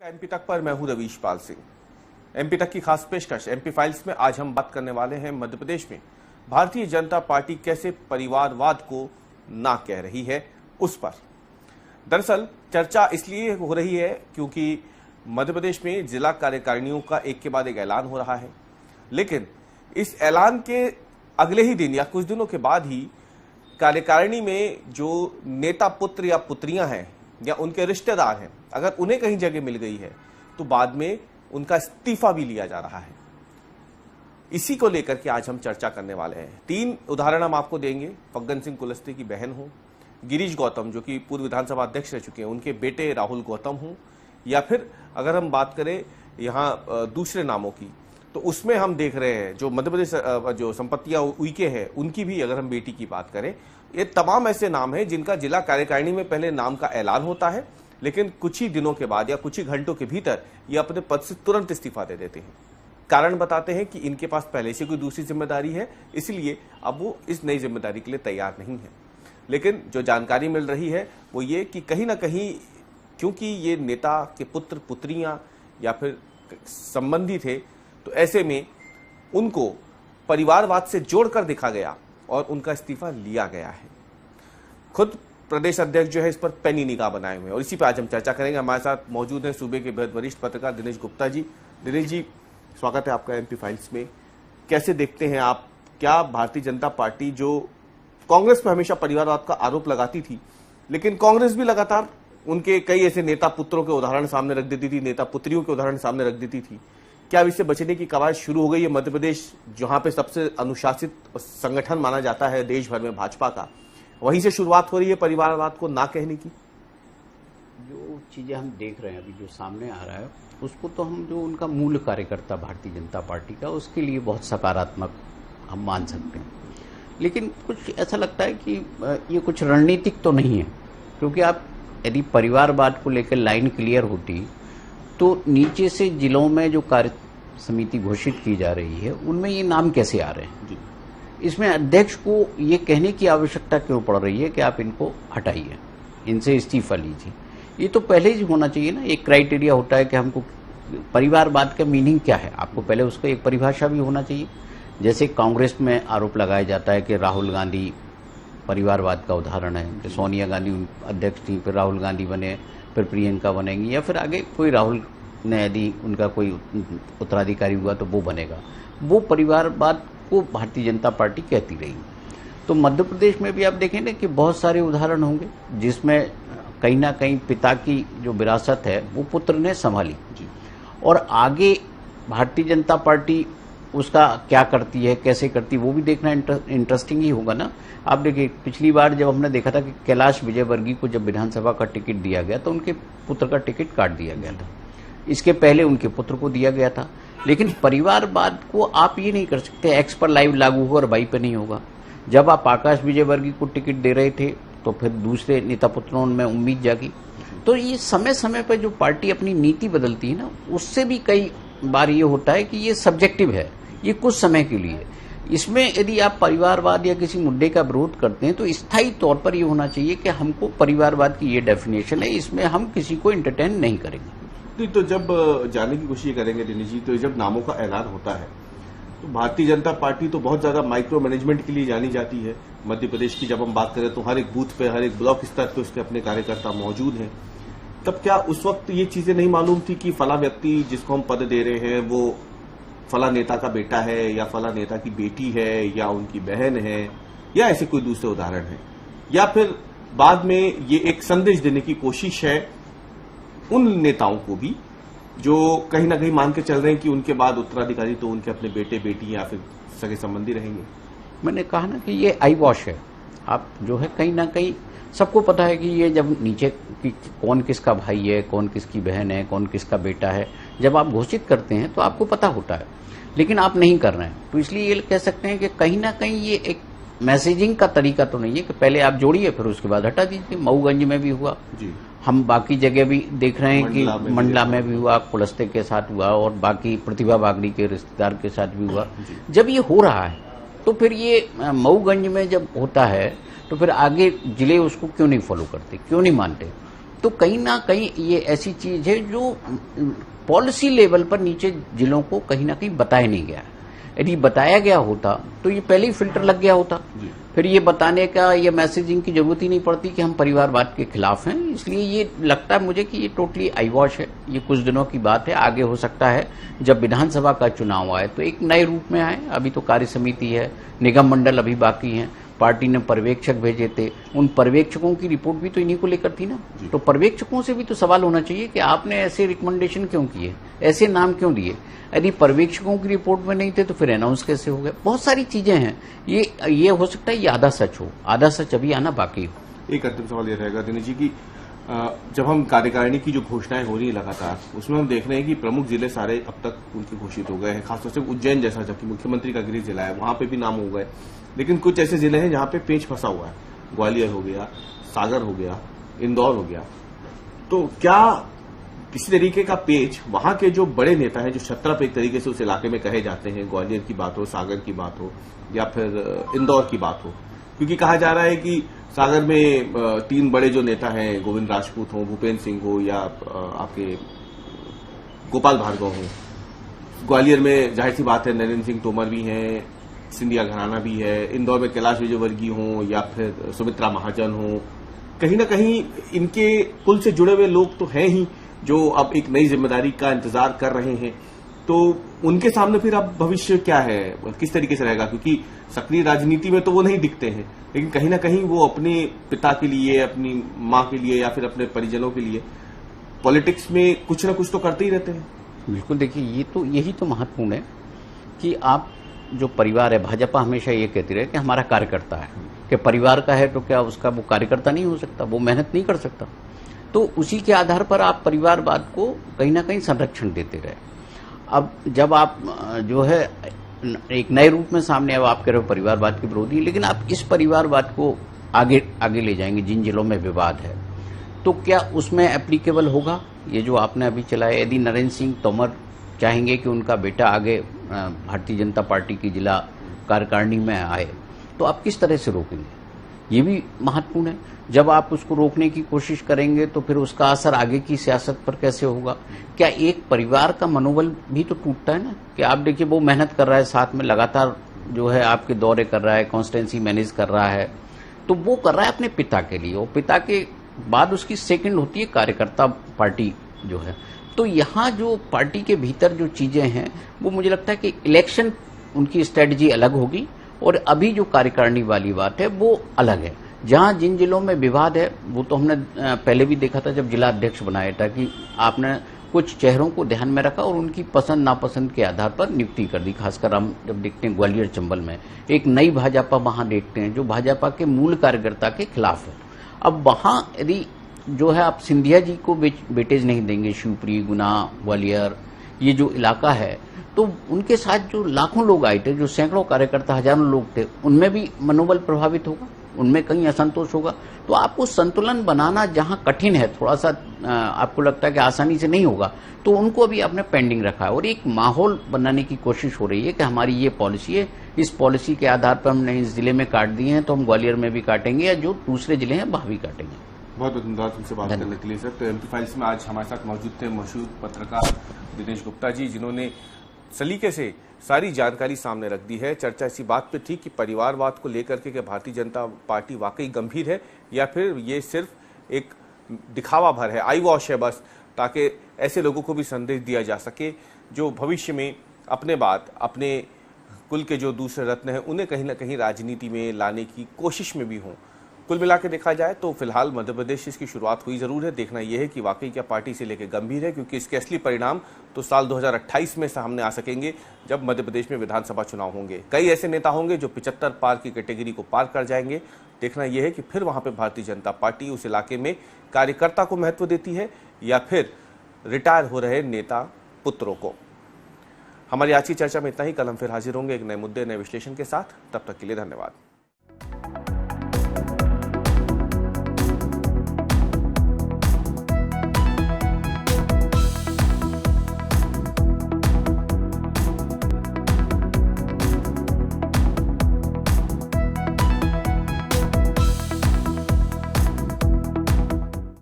MP तक पर मैं हूं रवीश पाल सिंह। एमपी तक की खास पेशकश एमपी फाइल्स में आज हम बात करने वाले हैं मध्य प्रदेश में भारतीय जनता पार्टी कैसे परिवारवाद को ना कह रही है उस पर। दरअसल चर्चा इसलिए हो रही है क्योंकि मध्य प्रदेश में जिला कार्यकारिणियों का एक के बाद एक ऐलान हो रहा है, लेकिन इस ऐलान के अगले ही दिन या कुछ दिनों के बाद ही कार्यकारिणी में जो नेता पुत्र या पुत्रियां हैं या उनके रिश्तेदार हैं, अगर उन्हें कहीं जगह मिल गई है तो बाद में उनका इस्तीफा भी लिया जा रहा है। इसी को लेकर के आज हम चर्चा करने वाले हैं। 3 उदाहरण हम आपको देंगे। फग्गन सिंह कुलस्ते की बहन हो, गिरीश गौतम जो कि पूर्व विधानसभा अध्यक्ष रह चुके हैं, उनके बेटे राहुल गौतम हो, या फिर अगर हम बात करें यहाँ दूसरे नामों की तो उसमें हम देख रहे हैं जो मध्य प्रदेश जो संपत्तियां उइके हैं उनकी भी अगर हम बेटी की बात करें, ये तमाम ऐसे नाम हैं जिनका जिला कार्यकारिणी में पहले नाम का ऐलान होता है, लेकिन कुछ ही दिनों के बाद या कुछ ही घंटों के भीतर ये अपने पद से तुरंत इस्तीफा दे देते हैं। कारण बताते हैं कि इनके पास पहले से कोई दूसरी जिम्मेदारी है, इसलिए अब वो इस नई जिम्मेदारी के लिए तैयार नहीं है। लेकिन जो जानकारी मिल रही है वो ये कि कहीं ना कहीं क्योंकि ये नेता के पुत्र पुत्रियां या फिर संबंधी थे, तो ऐसे में उनको परिवारवाद से जोड़कर देखा गया और उनका इस्तीफा लिया गया है। खुद प्रदेश अध्यक्ष जो है इस पर पैनी निगाह बनाए हुए हैं और इसी पर आज हम चर्चा करेंगे। हमारे साथ मौजूद हैं सूबे के वरिष्ठ पत्रकार दिनेश गुप्ता जी। दिनेश जी, स्वागत है आपका एमपी फाइल्स में। कैसे देखते हैं आप, क्या भारतीय जनता पार्टी जो कांग्रेस पर हमेशा परिवारवाद का आरोप लगाती थी, लेकिन कांग्रेस भी लगातार उनके कई ऐसे नेता पुत्रों के उदाहरण सामने रख देती थी, नेता पुत्रियों के उदाहरण सामने रख देती थी, क्या अब इससे बचने की कवायद शुरू हो गई है? मध्य प्रदेश जहां पे सबसे अनुशासित संगठन माना जाता है देश भर में भाजपा का, वहीं से शुरुआत हो रही है परिवारवाद को ना कहने की। जो चीजें हम देख रहे हैं अभी जो सामने आ रहा है उसको तो हम जो उनका मूल कार्यकर्ता भारतीय जनता पार्टी का, उसके लिए बहुत सकारात्मक हम मान सकते हैं। लेकिन कुछ ऐसा लगता है कि ये कुछ रणनीतिक तो नहीं है, क्योंकि आप यदि परिवारवाद को लेकर लाइन क्लियर होती तो नीचे से जिलों में जो कार्य समिति घोषित की जा रही है उनमें ये नाम कैसे आ रहे हैं? इसमें अध्यक्ष को ये कहने की आवश्यकता क्यों पड़ रही है कि आप इनको हटाइए, इनसे इस्तीफा लीजिए? ये तो पहले ही होना चाहिए ना। एक क्राइटेरिया होता है कि हमको परिवारवाद का मीनिंग क्या है, आपको पहले उसका एक परिभाषा भी होना चाहिए। जैसे कांग्रेस में आरोप लगाया जाता है कि राहुल गांधी परिवारवाद का उदाहरण है, कि सोनिया गांधी अध्यक्ष थी, फिर राहुल गांधी बने, फिर प्रियंका बनेंगी, या फिर आगे कोई राहुल ने यदि उनका कोई उत्तराधिकारी हुआ तो वो बनेगा। वो परिवारवाद को भारतीय जनता पार्टी कहती रही। तो मध्य प्रदेश में भी आप देखें ना कि बहुत सारे उदाहरण होंगे जिसमें कहीं ना कहीं पिता की जो विरासत है वो पुत्र ने संभाली, और आगे भारतीय जनता पार्टी उसका क्या करती है, कैसे करती है, वो भी देखना इंटरेस्टिंग ही होगा ना। आप देखिए, पिछली बार जब हमने देखा था कि कैलाश विजयवर्गीय को जब विधानसभा का टिकट दिया गया तो उनके पुत्र का टिकट काट दिया गया था, इसके पहले उनके पुत्र को दिया गया था। लेकिन परिवारवाद को आप ये नहीं कर सकते एक्स पर लाइव लागू होगा और वाई पर नहीं होगा। जब आप आकाश विजयवर्गीय को टिकट दे रहे थे तो फिर दूसरे नेता पुत्रों में उम्मीद जागी। तो ये समय समय पर जो पार्टी अपनी नीति बदलती है ना, उससे भी कई बार ये होता है कि ये सब्जेक्टिव है, ये कुछ समय के लिए। इसमें यदि आप परिवारवाद या किसी मुद्दे का विरोध करते हैं तो स्थायी तौर पर ये होना चाहिए कि हमको परिवारवाद की ये डेफिनेशन है, इसमें हम किसी को एंटरटेन नहीं करेंगे। तो जब जानने की कोशिश करेंगे दिनेश जी, तो जब नामों का ऐलान होता है तो भारतीय जनता पार्टी तो बहुत ज्यादा माइक्रो मैनेजमेंट के लिए जानी जाती है। मध्य प्रदेश की जब हम बात करें तो हर एक बूथ पे, हर एक ब्लॉक स्तर पे उसके अपने कार्यकर्ता मौजूद हैं। तब क्या उस वक्त ये चीजें नहीं मालूम थी कि फला व्यक्ति जिसको हम पद दे रहे हैं वो फला नेता का बेटा है या फला नेता की बेटी है या उनकी बहन है, या ऐसे कोई दूसरे उदाहरण है, या फिर बाद में ये एक संदेश देने की कोशिश है उन नेताओं को भी जो कहीं ना कहीं मान के चल रहे हैं कि उनके बाद उत्तराधिकारी तो उनके अपने बेटे बेटी या फिर सगे संबंधी रहेंगे? मैंने कहा ना कि ये आई वॉश है। आप जो है कहीं ना कहीं सबको पता है कि ये जब नीचे कि कौन किसका भाई है, कौन किसकी बहन है, कौन किसका बेटा है, जब आप घोषित करते हैं तो आपको पता होता है, लेकिन आप नहीं कर रहे हैं। तो इसलिए ये कह सकते हैं कि कहीं ना कहीं ये एक मैसेजिंग का तरीका तो नहीं है कि पहले आप जोड़िए फिर उसके बाद हटा दीजिए। मऊगंज में भी हुआ जी, हम बाकी जगह भी देख रहे हैं कि मंडला में भी हुआ, कुलस्ते के साथ हुआ, और बाकी प्रतिभा बागड़ी के रिश्तेदार के साथ भी हुआ। जब ये हो रहा है तो फिर ये मऊगंज में जब होता है तो फिर आगे जिले उसको क्यों नहीं फॉलो करते, क्यों नहीं मानते? तो कहीं ना कहीं ये ऐसी चीज है जो पॉलिसी लेवल पर नीचे जिलों को कहीं ना कहीं बताया नहीं गया। यदि बताया गया होता तो ये पहले ही फिल्टर लग गया होता, फिर ये बताने का, ये मैसेजिंग की जरूरत ही नहीं पड़ती कि हम परिवारवाद के खिलाफ हैं। इसलिए ये लगता है मुझे कि ये टोटली आई वॉश है, ये कुछ दिनों की बात है। आगे हो सकता है जब विधानसभा का चुनाव आए तो एक नए रूप में आए। अभी तो कार्य समिति है, निगम मंडल अभी बाकी हैं, पार्टी ने पर्यवेक्षक भेजे थे, उन पर्यवेक्षकों की रिपोर्ट भी तो इन्हीं को लेकर थी ना। तो पर्यवेक्षकों से भी तो सवाल होना चाहिए कि आपने ऐसे रिकमेंडेशन क्यों किए, ऐसे नाम क्यों दिए। यदि पर्यवेक्षकों की रिपोर्ट में नहीं थे तो फिर अनाउंस कैसे हो गए। बहुत सारी चीजें हैं। ये हो सकता है ये आधा सच हो, आधा सच अभी आना बाकी हो। एक अंतिम सवाल ये रहेगा दिनेश जी की, जब हम कार्यकारिणी की जो घोषणाएं हो रही है लगातार, उसमें हम देख रहे हैं कि प्रमुख जिले सारे अब तक उनके घोषित हो गए हैं, खासतौर से उज्जैन जैसा जबकि मुख्यमंत्री का गृह जिला है वहां पे भी नाम हो गए। लेकिन कुछ ऐसे जिले हैं जहां पे पेच फंसा हुआ है, ग्वालियर हो गया, सागर हो गया, इंदौर हो गया। तो क्या किसी तरीके का पेच वहां के जो बड़े नेता हैं, जो क्षत्रप एक तरीके से उस इलाके में कहे जाते हैं, ग्वालियर की बात हो, सागर की बात हो या फिर इंदौर की बात हो, क्योंकि कहा जा रहा है कि सागर में 3 बड़े जो नेता हैं, गोविंद राजपूत हो, भूपेंद्र सिंह हो या आपके गोपाल भार्गव हो, ग्वालियर में जाहिर सी बात है नरेंद्र सिंह तोमर भी हैं, सिंधिया घराना भी है, इंदौर में कैलाश विजयवर्गीय हो या फिर सुमित्रा महाजन हो, कहीं ना कहीं इनके कुल से जुड़े हुए लोग तो हैं ही जो अब एक नई जिम्मेदारी का इंतजार कर रहे हैं। तो उनके सामने फिर अब भविष्य क्या है, किस तरीके से रहेगा? क्योंकि सक्रिय राजनीति में तो वो नहीं दिखते हैं, लेकिन कहीं ना कहीं वो अपने पिता के लिए, अपनी मां के लिए या फिर अपने परिजनों के लिए पॉलिटिक्स में कुछ ना कुछ तो करते ही रहते हैं। बिल्कुल, देखिए यही तो महत्वपूर्ण है कि आप जो परिवार है, भाजपा हमेशा ये कहती रहे कि हमारा कार्यकर्ता है, कि परिवार का है तो क्या उसका वो कार्यकर्ता नहीं हो सकता, वो मेहनत नहीं कर सकता। तो उसी के आधार पर आप परिवारवाद को कहीं ना कहीं संरक्षण देते रहे। अब जब आप जो है एक नए रूप में सामने, अब आप कह रहे हो परिवारवाद के विरोधी, लेकिन आप इस परिवारवाद को आगे ले जाएंगे जिन जिलों में विवाद है, तो क्या उसमें एप्लीकेबल होगा ये जो आपने अभी चलाया? यदि नरेंद्र सिंह तोमर चाहेंगे कि उनका बेटा आगे भारतीय जनता पार्टी की जिला कार्यकारिणी में आए, तो आप किस तरह से रोकेंगे? ये भी महत्वपूर्ण है। जब आप उसको रोकने की कोशिश करेंगे तो फिर उसका असर आगे की सियासत पर कैसे होगा? क्या एक परिवार का मनोबल भी तो टूटता है ना, कि आप देखिए वो मेहनत कर रहा है, साथ में लगातार जो है आपके दौरे कर रहा है, कॉन्स्टिट्यूंसी मैनेज कर रहा है, तो वो कर रहा है अपने पिता के लिए, और पिता के बाद उसकी सेकंड होती है कार्यकर्ता पार्टी जो है। तो यहाँ जो पार्टी के भीतर जो चीजें हैं वो मुझे लगता है कि इलेक्शन उनकी स्ट्रेटजी अलग होगी और अभी जो कार्यकारिणी वाली बात है वो अलग है। जहां जिन जिलों में विवाद है वो तो हमने पहले भी देखा था जब जिला अध्यक्ष बनाया था कि आपने कुछ चेहरों को ध्यान में रखा और उनकी पसंद नापसंद के आधार पर नियुक्ति कर दी। खासकर हम जब देखते हैं ग्वालियर चंबल में एक नई भाजपा वहां देखते हैं जो भाजपा के मूल कार्यकर्ता के खिलाफ है। अब वहां यदि जो है आप सिंधिया जी को वेटेज नहीं देंगे, शिवपुरी, गुना, ग्वालियर, ये जो इलाका है, तो उनके साथ जो लाखों लोग आए थे, जो सैकड़ों कार्यकर्ता, हजारों लोग थे, उनमें भी मनोबल प्रभावित होगा, उनमें कहीं असंतोष होगा। तो आपको संतुलन बनाना जहां कठिन है, थोड़ा सा आपको लगता है कि आसानी से नहीं होगा, तो उनको अभी आपने पेंडिंग रखा है और एक माहौल बनाने की कोशिश हो रही है कि हमारी ये पॉलिसी है, इस पॉलिसी के आधार पर हमने इस जिले में काट दिए हैं तो हम ग्वालियर में भी काटेंगे या जो दूसरे जिले हैं वहां भी काटेंगे। बहुत बहुत धन्यवाद तुमसे बात करने के लिए सर। तो एमपी फाइल्स में आज हमारे साथ मौजूद थे मशहूर पत्रकार दिनेश गुप्ता जी, जिन्होंने सलीके से सारी जानकारी सामने रख दी है। चर्चा इसी बात पे थी कि परिवारवाद को लेकर के भारतीय जनता पार्टी वाकई गंभीर है या फिर ये सिर्फ एक दिखावा भर है, आई वॉश है बस, ताकि ऐसे लोगों को भी संदेश दिया जा सके जो भविष्य में अपने बाद अपने कुल के जो दूसरे रत्न हैं उन्हें कहीं ना कहीं राजनीति में लाने की कोशिश में भी हों। कुल मिला के देखा जाए तो फिलहाल मध्य प्रदेश से इसकी शुरुआत हुई जरूर है। देखना यह है कि वाकई क्या पार्टी से लेकर गंभीर है, क्योंकि इसके असली परिणाम तो साल 2028 में सामने आ सकेंगे जब मध्य प्रदेश में विधानसभा चुनाव होंगे। कई ऐसे नेता होंगे जो 75 पार की कैटेगरी को पार कर जाएंगे। देखना यह है कि फिर वहां पर भारतीय जनता पार्टी उस इलाके में कार्यकर्ता को महत्व देती है या फिर रिटायर हो रहे नेता पुत्रों को। हमारी आज की चर्चा में इतना ही। कल हम फिर हाजिर होंगे एक नए मुद्दे, नए विश्लेषण के साथ। तब तक के लिए धन्यवाद।